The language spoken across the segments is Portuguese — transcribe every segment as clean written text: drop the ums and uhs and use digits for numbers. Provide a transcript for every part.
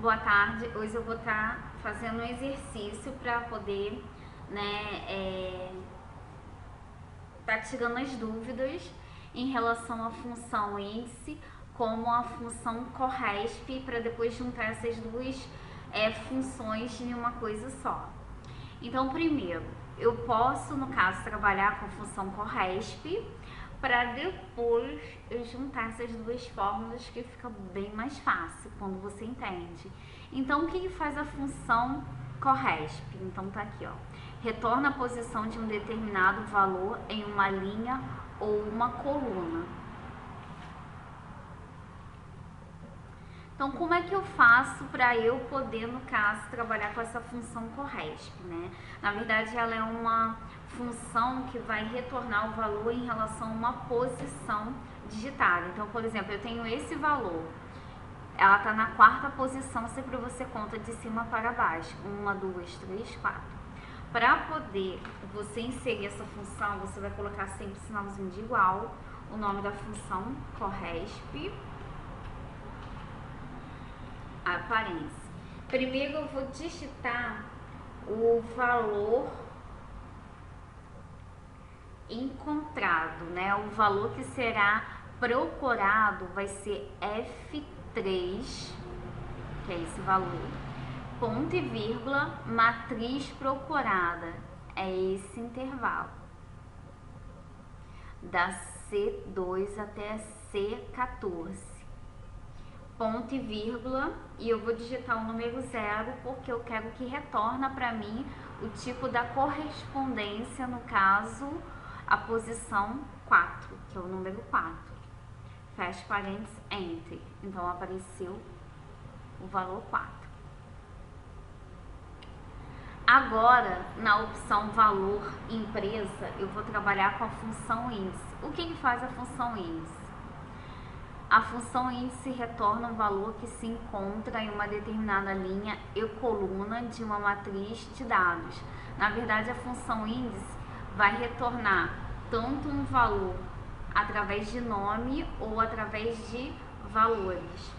Boa tarde. Hoje eu vou estar fazendo um exercício para poder, né, tá tirando as dúvidas em relação à função índice como a função corresp, para depois juntar essas duas funções em uma coisa só. Então, primeiro, eu posso, no caso, trabalhar com a função corresp para depois eu juntar essas duas fórmulas, que fica bem mais fácil quando você entende. Então, o que faz a função corresp? Então, tá aqui, ó. Retorna a posição de um determinado valor em uma linha ou uma coluna. Então, como é que eu faço para eu poder, no caso, trabalhar com essa função corresp, né? Na verdade, ela é uma função que vai retornar o valor em relação a uma posição digitada. Então, por exemplo, eu tenho esse valor, ela está na quarta posição, sempre você conta de cima para baixo. 1, 2, 3, 4. Para poder você inserir essa função, você vai colocar sempre sinalzinho de igual, o nome da função corresp, a parência. Primeiro eu vou digitar o valor encontrado, né? O valor que será procurado vai ser F3, que é esse valor, ponto e vírgula, matriz procurada, é esse intervalo, da C2 até C14. Ponto e vírgula, e eu vou digitar o número 0 porque eu quero que retorne para mim o tipo da correspondência, no caso, a posição 4, que é o número 4. Fecha parênteses, enter. Então, apareceu o valor 4. Agora, na opção valor empresa, eu vou trabalhar com a função índice. O que faz a função índice? A função índice retorna um valor que se encontra em uma determinada linha e coluna de uma matriz de dados. Na verdade, a função índice vai retornar tanto um valor através de nome ou através de valores.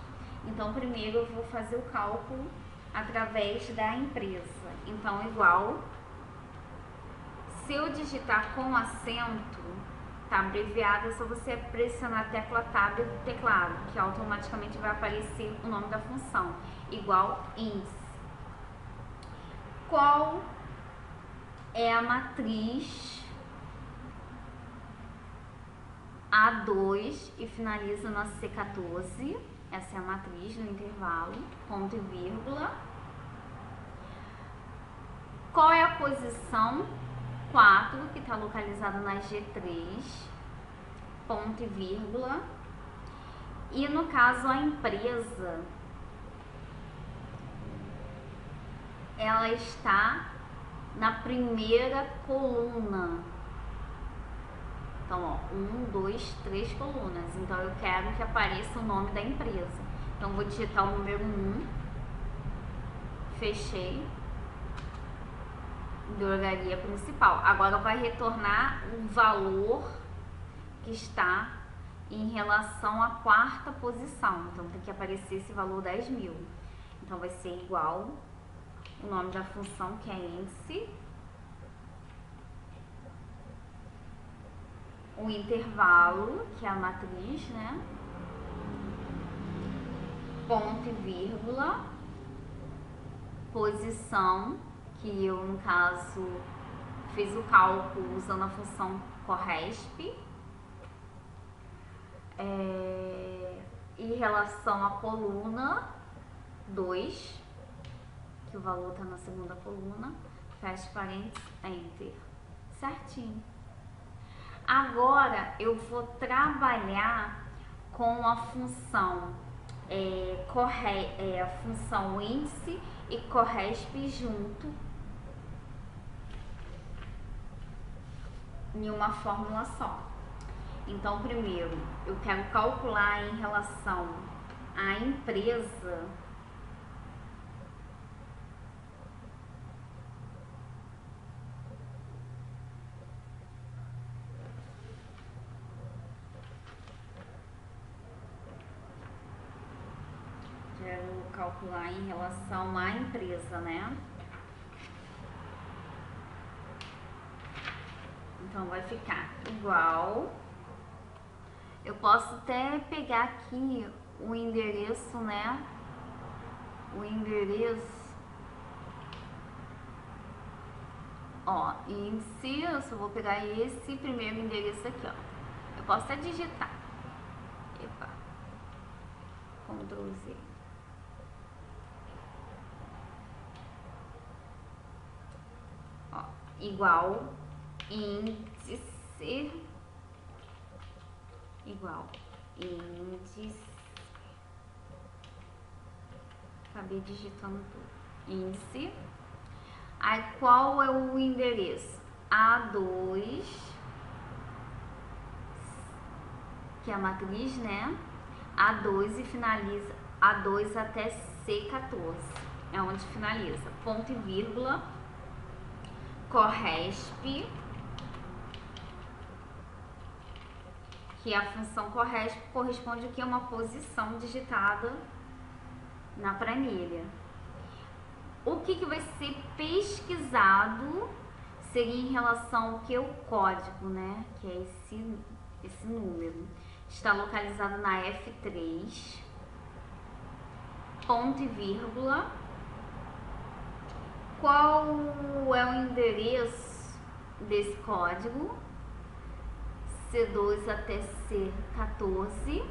Então, primeiro eu vou fazer o cálculo através da empresa. Então, igual, se eu digitar com acento, tá abreviado, é só você pressionar a tecla Tab do teclado, que automaticamente vai aparecer o nome da função, igual índice. Qual é a matriz A2 e finaliza na C14? Essa é a matriz no intervalo, ponto e vírgula. Qual é a posição 4, que está localizada na G3, ponto e vírgula. E no caso a empresa, ela está na primeira coluna. Então, ó, 1, 2, 3 colunas. Então, eu quero que apareça o nome da empresa. Então, vou digitar o número 1, fechei, drogaria principal. Agora vai retornar o valor que está em relação à quarta posição. Então, tem que aparecer esse valor 10.000. Então, vai ser igual o nome da função, que é índice, o intervalo, que é a matriz, né? Ponto e vírgula, posição, que eu, no caso, fiz o cálculo usando a função corresp, em relação à coluna 2, que o valor está na segunda coluna, fecha parênteses, enter. Certinho. Agora eu vou trabalhar com a função a função índice e corresp junto em uma fórmula só. Então, primeiro eu quero calcular em relação à empresa calcular em relação à empresa, né? Então vai ficar igual. Eu posso até pegar aqui o endereço, né? O endereço, ó, índice, eu só vou pegar esse primeiro endereço aqui, ó. Eu posso até digitar. Epa. Ctrl Z. Ó, igual índice, igual índice. Acabei digitando tudo. Índice. Aí qual é o endereço? A2, que é a matriz, né? A2 e finaliza A2 até C14. É onde finaliza. Ponto e vírgula. Corresp, que a função corresp corresponde aqui a uma posição digitada na planilha. O que vai ser pesquisado seria em relação ao que? O código, né? Que é esse número. Está localizado na F3, ponto e vírgula. Qual é o endereço desse código? C2 até C14,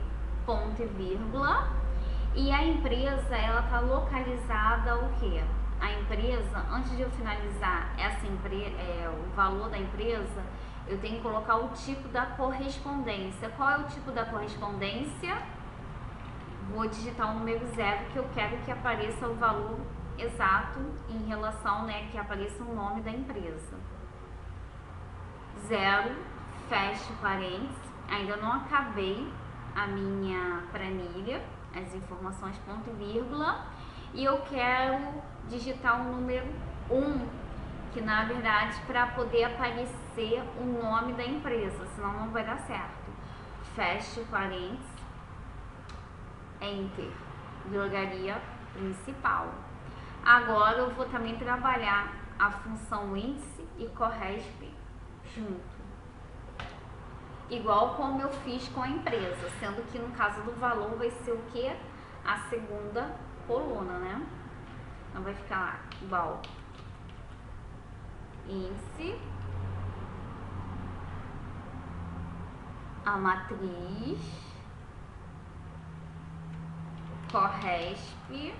ponto e vírgula. E a empresa, ela está localizada o quê? A empresa, antes de eu finalizar o valor da empresa, eu tenho que colocar o tipo da correspondência. Qual é o tipo da correspondência? Vou digitar o número 0, que eu quero que apareça o valor exato em relação, né, que apareça o nome da empresa. 0, fecho parênteses. Ainda não acabei a minha planilha, as informações, ponto e vírgula, e eu quero digitar o número 1, que na verdade para poder aparecer o nome da empresa, senão não vai dar certo. Fecho parênteses, enter, drogaria principal. Agora eu vou também trabalhar a função índice e corresp junto. Igual como eu fiz com a empresa, sendo que no caso do valor vai ser o que? A segunda coluna, né? Então vai ficar lá, igual índice, a matriz, corresp,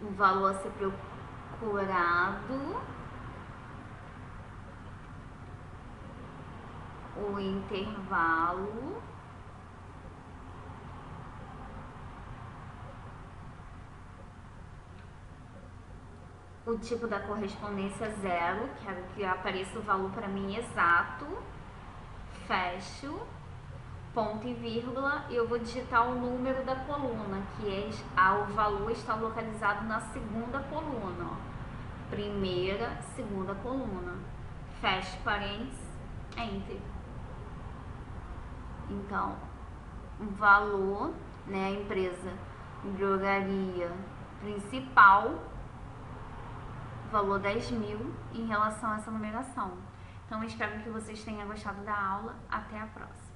o valor a ser procurado, o intervalo, o tipo da correspondência 0, quero que apareça o valor para mim exato, fecho, ponto e vírgula, e eu vou digitar o número da coluna, que é o valor está localizado na segunda coluna, ó. Primeira, segunda coluna, fecho parênteses, enter. Então, o valor, né, a empresa drogaria principal, valor 10.000 em relação a essa numeração. Então, eu espero que vocês tenham gostado da aula. Até a próxima.